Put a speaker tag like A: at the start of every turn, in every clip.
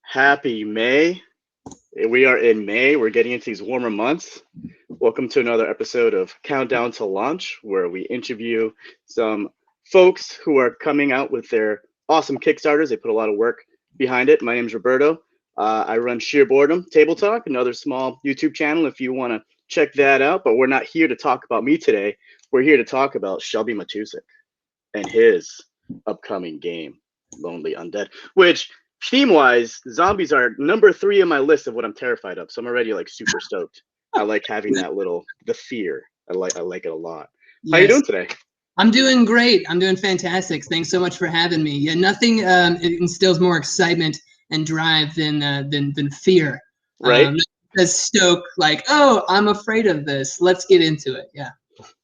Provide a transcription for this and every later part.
A: Happy May. We are in May. We're getting into these warmer months. Welcome to another episode of Countdown to Launch, where we interview some folks who are coming out with their awesome Kickstarters. They put a lot of work behind it. My name is Roberto. I run Sheer Boredom Table Talk, another small YouTube channel if you want to check that out. But we're not here to talk about me today. We're here to talk about Shelby Matusik and his upcoming game, Lonely Undead, which theme-wise, zombies are number 3 on my list of what I'm terrified of. So I'm already like super stoked. I like having the fear. I like it a lot.
B: Yes.
A: How you doing today?
B: I'm doing great. I'm doing fantastic. Thanks so much for having me. Yeah, nothing instills more excitement and drive than fear.
A: Right.
B: As stoke, like, oh, I'm afraid of this. Let's get into it. Yeah.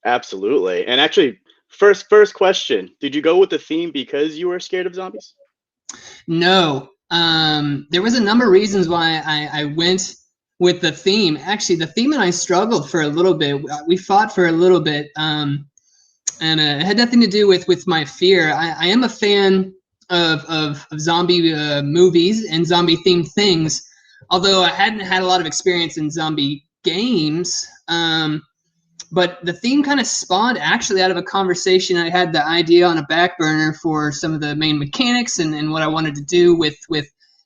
A: Absolutely. And actually, first question: did you go with the theme because you were scared of zombies?
B: No. There was a number of reasons why I went with the theme. Actually, the theme and I struggled for a little bit. We fought for a little bit, and it had nothing to do with my fear. I am a fan of zombie movies and zombie themed things, although I hadn't had a lot of experience in zombie games. But the theme kind of spawned actually out of a conversation. I had the idea on a back burner for some of the main mechanics and what I wanted to do with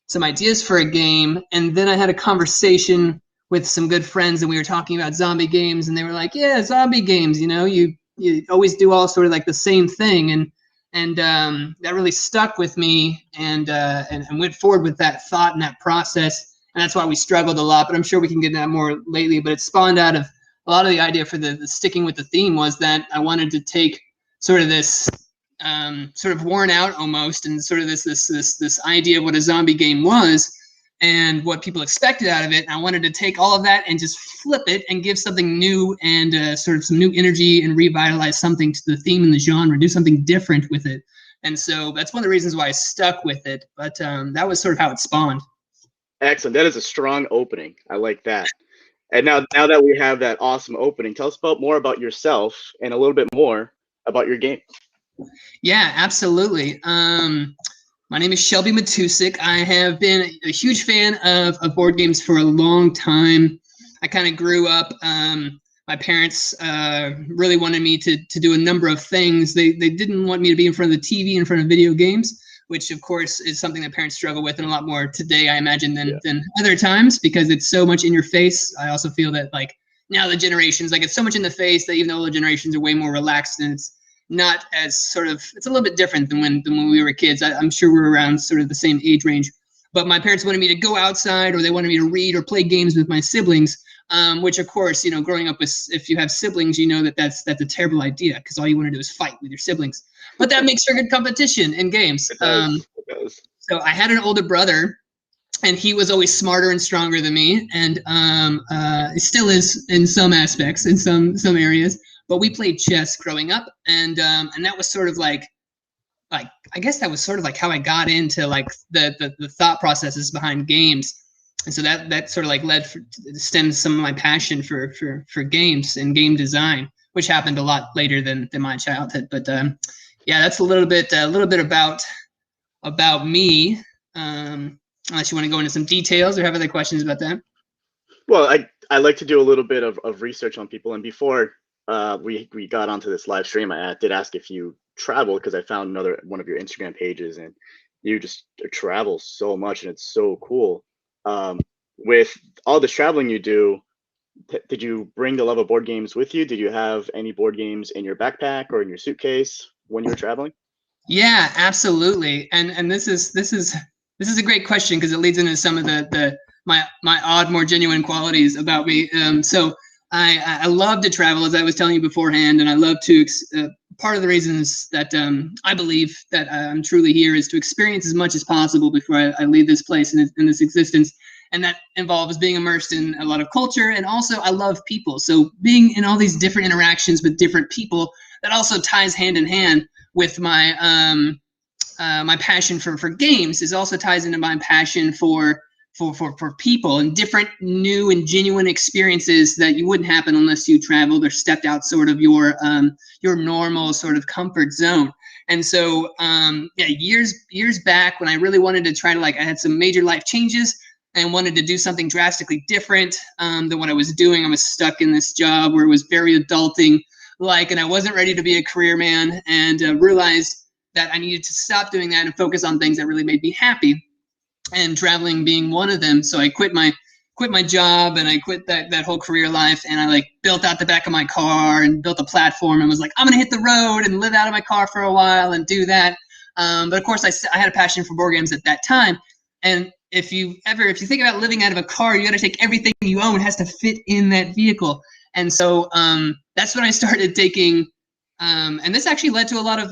B: some ideas for a game. And then I had a conversation with some good friends, and we were talking about zombie games, and they were like, yeah, zombie games, you always do all sort of like the same thing. And that really stuck with me and went forward with that thought and that process. And that's why we struggled a lot, but I'm sure we can get into that more lately. But it spawned out of a lot of the idea for the sticking with the theme was that I wanted to take sort of this sort of worn out almost, and sort of this idea of what a zombie game was and what people expected out of it. And I wanted to take all of that and just flip it and give something new and sort of some new energy and revitalize something to the theme and the genre, do something different with it. And so that's one of the reasons why I stuck with it. But that was sort of how it spawned.
A: Excellent. That is a strong opening. I like that. And now that we have that awesome opening, tell us more about yourself and a little bit more about your game.
B: Yeah, absolutely. My name is Shelby Matusik. I have been a huge fan of board games for a long time. I kind of grew up. My parents really wanted me to do a number of things. They didn't want me to be in front of the TV, in front of video games, which of course is something that parents struggle with, and a lot more today, I imagine, than other times, because it's so much in your face. I also feel that like now the generations, like it's so much in the face that even though the generations are way more relaxed, and it's not as sort of, it's a little bit different than when we were kids. I'm sure we're around sort of the same age range, but my parents wanted me to go outside, or they wanted me to read or play games with my siblings, which of course, growing up with, if you have siblings, that's a terrible idea, because all you want to do is fight with your siblings. But that makes for good competition in games.
A: It does.
B: So I had an older brother, and he was always smarter and stronger than me, and still is in some aspects, in some areas. But we played chess growing up, and that was sort of like I guess that was sort of like how I got into like the thought processes behind games. And so that sort of like stemmed some of my passion for games and game design, which happened a lot later than my childhood. But yeah, that's a little bit about me. Unless you want to go into some details or have other questions about that.
A: Well, I like to do a little bit of research on people, and before we got onto this live stream, I did ask if you travel, because I found one of your Instagram pages, and you just travel so much, and it's so cool. With all this traveling you do, did you bring the love of board games with you? Did you have any board games in your backpack or in your suitcase when you were traveling?
B: Yeah, absolutely. And this is a great question, because it leads into some of my odd, more genuine qualities about me. So I love to travel, as I was telling you beforehand, and I love to. Part of the reasons that I believe that I'm truly here is to experience as much as possible before I leave this place and in this existence. And that involves being immersed in a lot of culture, and also I love people. So being in all these different interactions with different people, that also ties hand in hand with my my passion for games. Is also ties into my passion for people and different new and genuine experiences that you wouldn't happen unless you traveled or stepped out sort of your normal sort of comfort zone. And so, yeah, years back when I really wanted to try to I had some major life changes and wanted to do something drastically different than what I was doing. I was stuck in this job where it was very adulting, and I wasn't ready to be a career man, and realized that I needed to stop doing that and focus on things that really made me happy, and traveling being one of them. So I quit my job and I quit that whole career life, and I built out the back of my car and built a platform and was like, I'm gonna hit the road and live out of my car for a while and do that. But of course, I had a passion for board games at that time, and if you think about living out of a car, you got to take everything you own has to fit in that vehicle. And so that's when I started taking. And this actually led to a lot of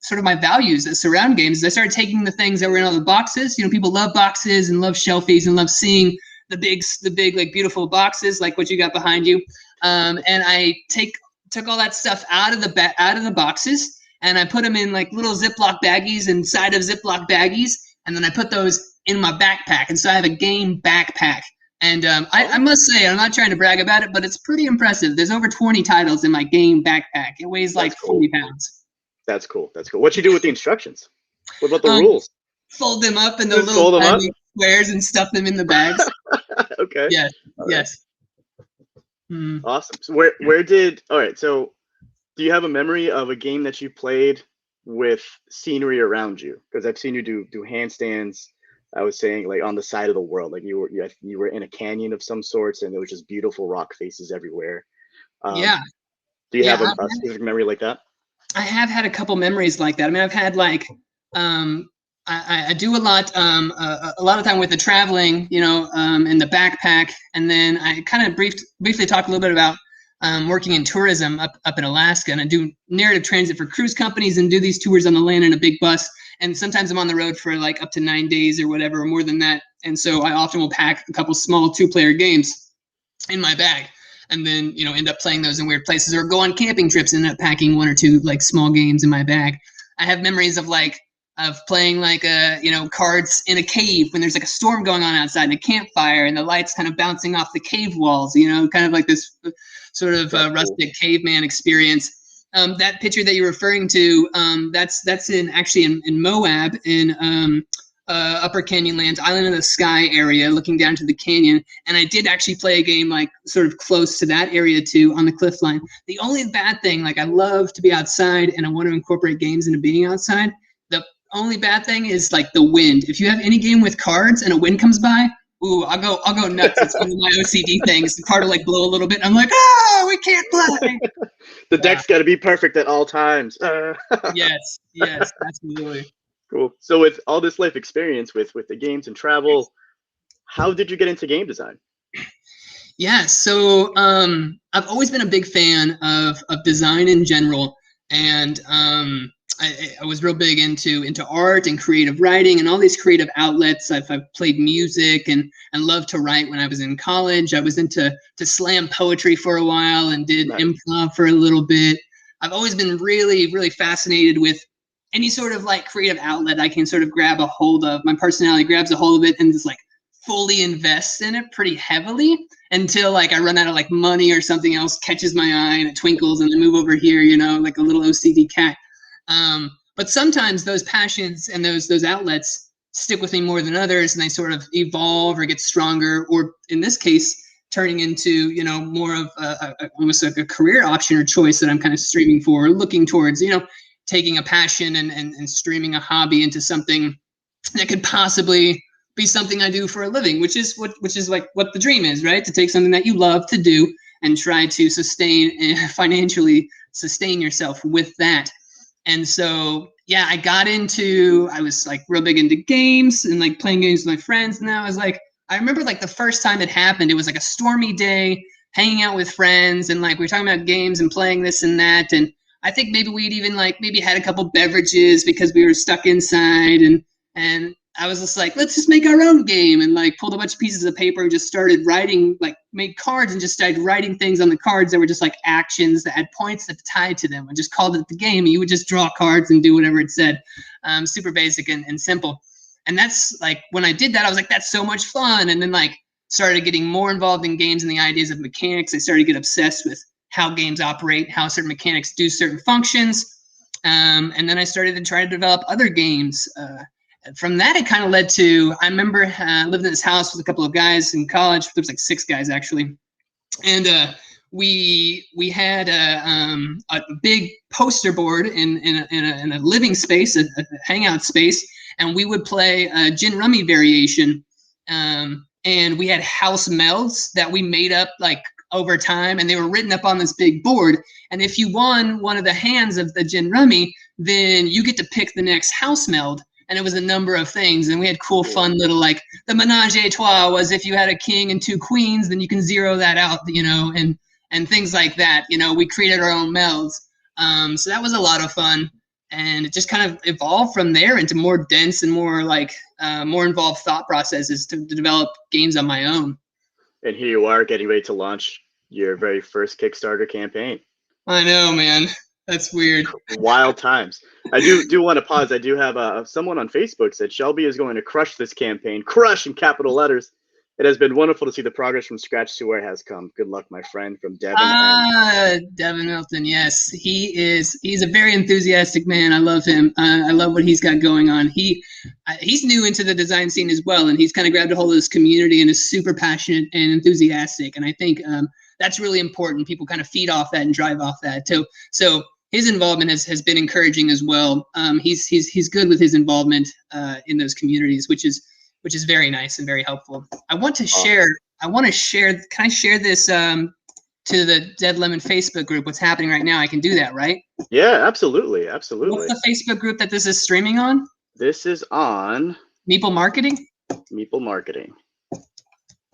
B: sort of my values that surround games. I started taking the things that were in all the boxes. People love boxes and love shelfies and love seeing the big beautiful boxes like what you got behind you. And I took all that stuff out of the boxes, and I put them in little Ziploc baggies inside of Ziploc baggies, and then I put those in my backpack. And so I have a game backpack. And I must say, I'm not trying to brag about it, but it's pretty impressive. There's over 20 titles in my game backpack. It weighs 40 pounds.
A: That's cool. That's cool. What you do with the instructions? What about the rules?
B: Fold them up in the little squares and stuff them in the bags.
A: Okay.
B: Yes.
A: All
B: yes.
A: Right. Awesome. So all right. So do you have a memory of a game that you played with scenery around you? Because I've seen you do handstands. I was saying on the side of the world, you were in a canyon of some sorts, and there was just beautiful rock faces everywhere.
B: Yeah.
A: Do you have a specific memory like that?
B: I have had a couple memories like that. I mean, I've had I do a lot of time with the traveling, in the backpack, and then I kind of briefly talk a little bit about working in tourism up in Alaska, and I do narrative transit for cruise companies and do these tours on the land in a big bus. And sometimes I'm on the road for up to 9 days or whatever, or more than that. And so I often will pack a couple small 2-player games in my bag, and then end up playing those in weird places, or go on camping trips and end up packing 1 or 2 small games in my bag. I have memories of playing cards in a cave when there's a storm going on outside and a campfire and the lights kind of bouncing off the cave walls, kind of this sort of rustic caveman experience. That picture that you're referring to, that's actually in Moab, in Upper Canyonlands, Island of the Sky area, looking down to the canyon. And I did actually play a game sort of close to that area too, on the cliff line. The only bad thing, I love to be outside and I want to incorporate games into being outside. The only bad thing is the wind. If you have any game with cards and a wind comes by, ooh, I'll go nuts. It's one of my OCD things. The card will blow a little bit, and I'm like, we can't play.
A: The deck's got to be perfect at all times.
B: Yes, absolutely.
A: Cool. So with all this life experience with the games and travel, how did you get into game design?
B: Yeah, so I've always been a big fan of design in general, and I was real big into art and creative writing and all these creative outlets. I've played music and loved to write when I was in college. I was into slam poetry for a while and did improv for a little bit. I've always been really, really fascinated with any sort of creative outlet I can sort of grab a hold of. My personality grabs a hold of it and just fully invests in it pretty heavily until I run out of money or something else catches my eye and it twinkles and I move over here, like a little OCD cat. But sometimes those passions and those outlets stick with me more than others, and they sort of evolve or get stronger, or in this case, turning into more of almost like a career option or choice that I'm kind of streaming for, or looking towards, taking a passion and streaming a hobby into something that could possibly be something I do for a living, which is what the dream is, right? To take something that you love to do and try to financially sustain yourself with that. And so, yeah, I was real big into games and playing games with my friends. And I was I remember the first time it happened, it was a stormy day, hanging out with friends. And we were talking about games and playing this and that. And I think maybe we'd even maybe had a couple beverages because we were stuck inside. And I was just let's just make our own game, and pulled a bunch of pieces of paper and just started writing, made cards and just started writing things on the cards that were just actions that had points that tied to them. I just called it the game, and you would just draw cards and do whatever it said. Super basic and simple. And that's when I did that, I was that's so much fun. And then started getting more involved in games and the ideas of mechanics. I started to get obsessed with how games operate, how certain mechanics do certain functions. And then I started to try to develop other games. From that, it kind of led to, I remember living in this house with a couple of guys in college. There was like 6 guys actually. And we had a big poster board in a living space, a hangout space, and we would play a gin rummy variation. And we had house melds that we made up like over time, and they were written up on this big board. And if you won one of the hands of the gin rummy, then you get to pick the next house meld. And it was a number of things, and we had cool, fun little, like, the menage a trois was if you had a king and 2 queens, then you can zero that out, you know, and things like that. You know, we created our own melds. So that was a lot of fun, and it just kind of evolved from there into more dense and more, like, more involved thought processes to develop games on my own.
A: And here you are getting ready to launch your very first Kickstarter campaign.
B: I know, man. That's weird.
A: Wild times. I do want to pause. I do have someone on Facebook said Shelby is going to crush this campaign. Crush in capital letters. It has been wonderful to see the progress from scratch to where it has come. Good luck, my friend, from Devon.
B: Devon Milton, yes. He's a very enthusiastic man. I love him. I love what he's got going on. He's new into the design scene as well, and he's kind of grabbed a hold of this community and is super passionate and enthusiastic. And I think that's really important. People kind of feed off that and drive off that. So his involvement has been encouraging as well. He's good with his involvement in those communities, which is very nice and very helpful. I want to share. Can I share this to the Dead Lemon Facebook group? What's happening right now? I can do that, right?
A: Yeah, absolutely. What's
B: the Facebook group that this is streaming on?
A: This is on
B: Meeple Marketing.
A: Meeple Marketing.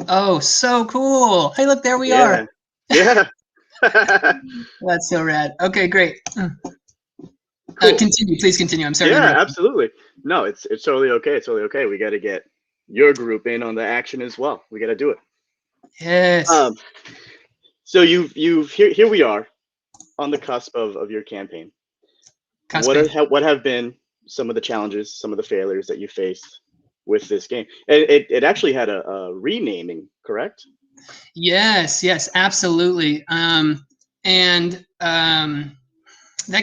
B: Oh, so cool! Hey, look, there we are.
A: Yeah.
B: That's so rad. Okay, great.
A: Cool.
B: Continue, please continue. I'm sorry.
A: Yeah, absolutely. No, it's totally okay. It's totally okay. We got to get your group in on the action as well. We got to do it.
B: Yes.
A: So here we are on the cusp of your campaign. What have been some of the challenges, some of the failures that you faced with this game? And it actually had a renaming, correct?
B: Yes, absolutely. That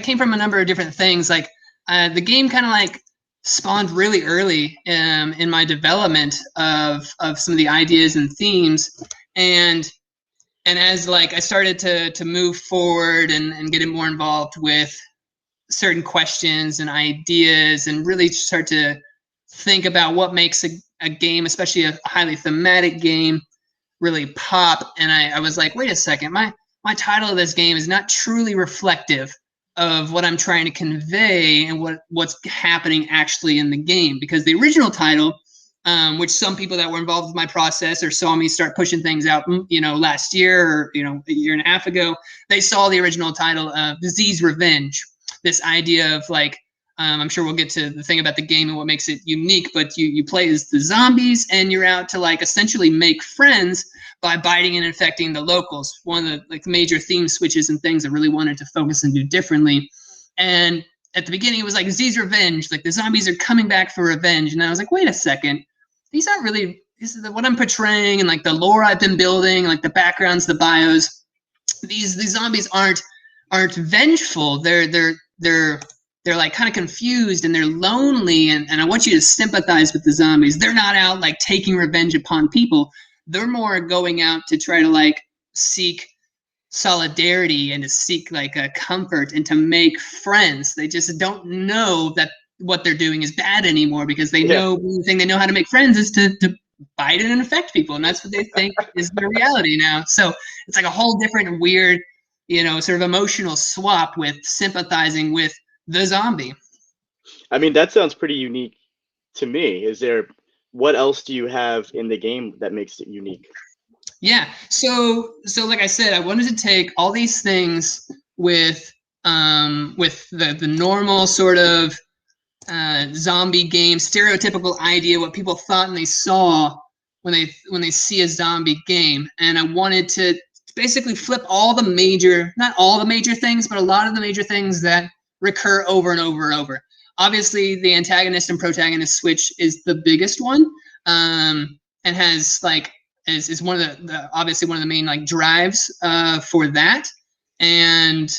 B: came from a number of different things. Like the game kind of like spawned really early in my development of some of the ideas and themes, and as like I started to move forward and get more involved with certain questions and ideas and really start to think about what makes a game, especially a highly thematic game, really pop. And I was like, wait a second, my title of this game is not truly reflective of what I'm trying to convey and what's happening actually in the game. Because the original title, which some people that were involved with my process or saw me start pushing things out, last year or, a year and a half ago, they saw the original title of Disease Revenge. This idea of like, I'm sure we'll get to the thing about the game and what makes it unique, but you play as the zombies and you're out to like essentially make friends by biting and infecting the locals. One of the like major theme switches and things I really wanted to focus and do differently. And at the beginning it was like disease revenge, like the zombies are coming back for revenge. And I was like, wait a second, these aren't really, this is what I'm portraying and like the lore I've been building, like the backgrounds, the bios. These zombies aren't vengeful. They're like kind of confused and they're lonely, and I want you to sympathize with the zombies. They're not out like taking revenge upon people. They're more going out to try to like seek solidarity and to seek like a comfort and to make friends. They just don't know that what they're doing is bad anymore because they know the thing they know how to make friends is to bite and infect people, and that's what they think is their reality now. So it's like a whole different weird, sort of emotional swap with sympathizing with the zombie.
A: I mean, that sounds pretty unique to me. What else do you have in the game that makes it unique?
B: Yeah. So like I said, I wanted to take all these things with the normal sort of zombie game, stereotypical idea, what people thought and they saw when they see a zombie game. And I wanted to basically flip not all the major things, but a lot of the major things that recur over and over and over. Obviously, the antagonist and protagonist switch is the biggest one, and has like is one of the obviously one of the main like drives for that. and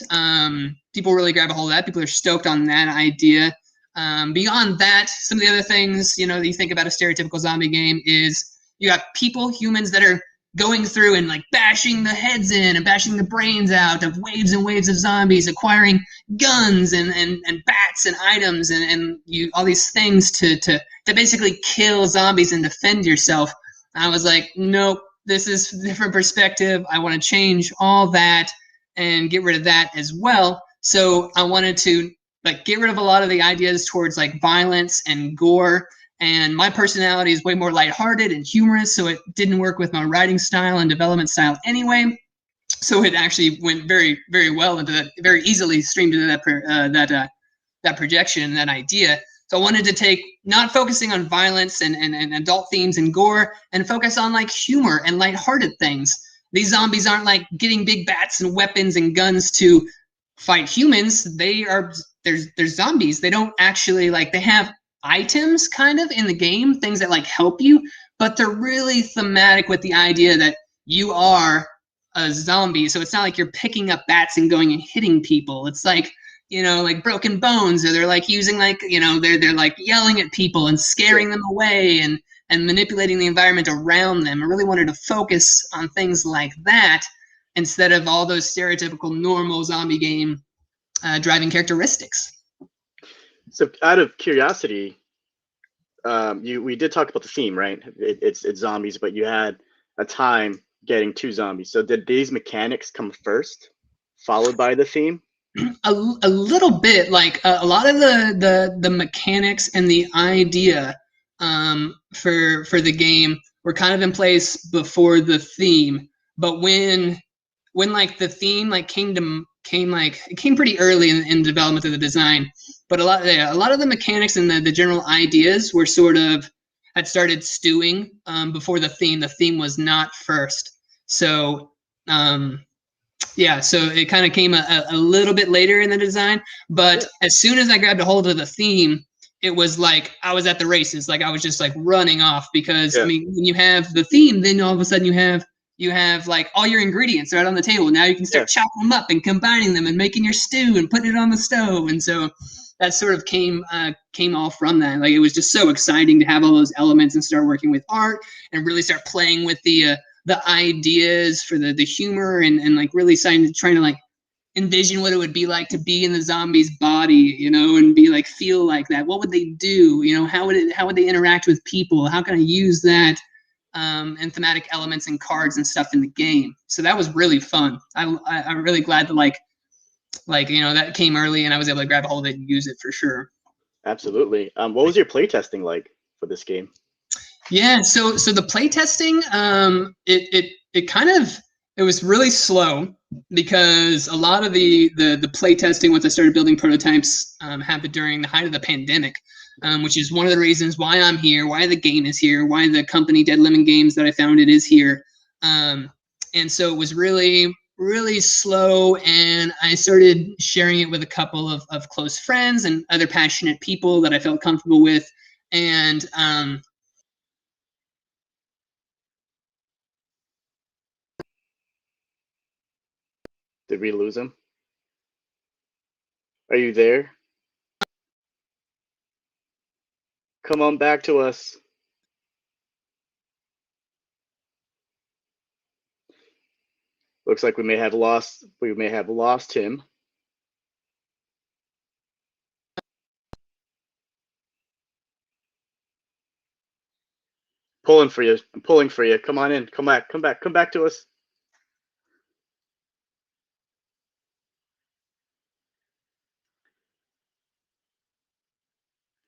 B: people really grab a hold of that. People are stoked on that idea. Beyond that, some of the other things, you know, that you think about a stereotypical zombie game is you got people, humans that are going through and like bashing the heads in and bashing the brains out of waves and waves of zombies, acquiring guns and bats and items and you all these things to basically kill zombies and defend yourself. I was like, nope, this is a different perspective. I want to change all that and get rid of that as well. So I wanted to like get rid of a lot of the ideas towards like violence and gore. And my personality is way more lighthearted and humorous, so it didn't work with my writing style and development style anyway. So it actually went very, very well into that, very easily streamed into that projection and that idea. So I wanted to take not focusing on violence and adult themes and gore, and focus on like humor and lighthearted things. These zombies aren't like getting big bats and weapons and guns to fight humans. They're zombies. They don't actually like, they have items kind of in the game, things that like help you, but they're really thematic with the idea that you are a zombie. So it's not like you're picking up bats and going and hitting people. It's like, you know, like broken bones, or they're like using like, you know, they're like yelling at people and scaring them away and manipulating the environment around them. I really wanted to focus on things like that instead of all those stereotypical normal zombie game driving characteristics.
A: So, out of curiosity, we did talk about the theme, right? It's zombies, but you had a time getting 2 zombies. So, did these mechanics come first, followed by the theme?
B: A little bit, like a lot of the mechanics and the idea for the game were kind of in place before the theme. But when like the theme like it came pretty early in development of the design. But a lot of the mechanics and the general ideas were sort of had started stewing before the theme. The theme was not first. So yeah, so it kind of came a little bit later in the design. But as soon as I grabbed a hold of the theme, it was like I was at the races. Like I was just like running off because I mean, when you have the theme, then all of a sudden you have like all your ingredients right on the table. Now you can start chopping them up and combining them and making your stew and putting it on the stove. And so that sort of came all from that. Like it was just so exciting to have all those elements and start working with art and really start playing with the ideas for the humor and like really trying to like envision what it would be like to be in the zombie's body, you know, and be like feel like that. What would they do? You know, how would they interact with people? How can I use that and thematic elements and cards and stuff in the game? So that was really fun. I'm really glad that like you know that came early and I was able to grab a hold of it and use it for sure.
A: Absolutely. What was your playtesting like for this game?
B: Yeah, so the playtesting, it was really slow because a lot of the playtesting once I started building prototypes happened during the height of the pandemic, which is one of the reasons why I'm here, why the game is here, why the company Dead Lemon Games that I founded is here. And so it was really, really slow, and I started sharing it with a couple of close friends and other passionate people that I felt comfortable with. And
A: Did we lose him? Are you there? Come on back to us. Looks like we may have lost him. Pulling for you. I'm pulling for you. Come on in. Come back to us.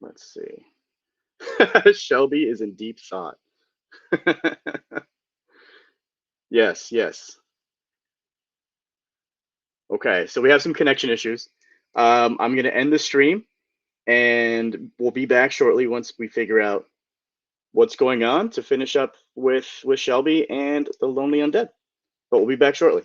A: Let's see. Shelby is in deep thought. Yes. Okay, so we have some connection issues. I'm going to end the stream, and we'll be back shortly once we figure out what's going on to finish up with Shelby and the Lonely Undead. But we'll be back shortly.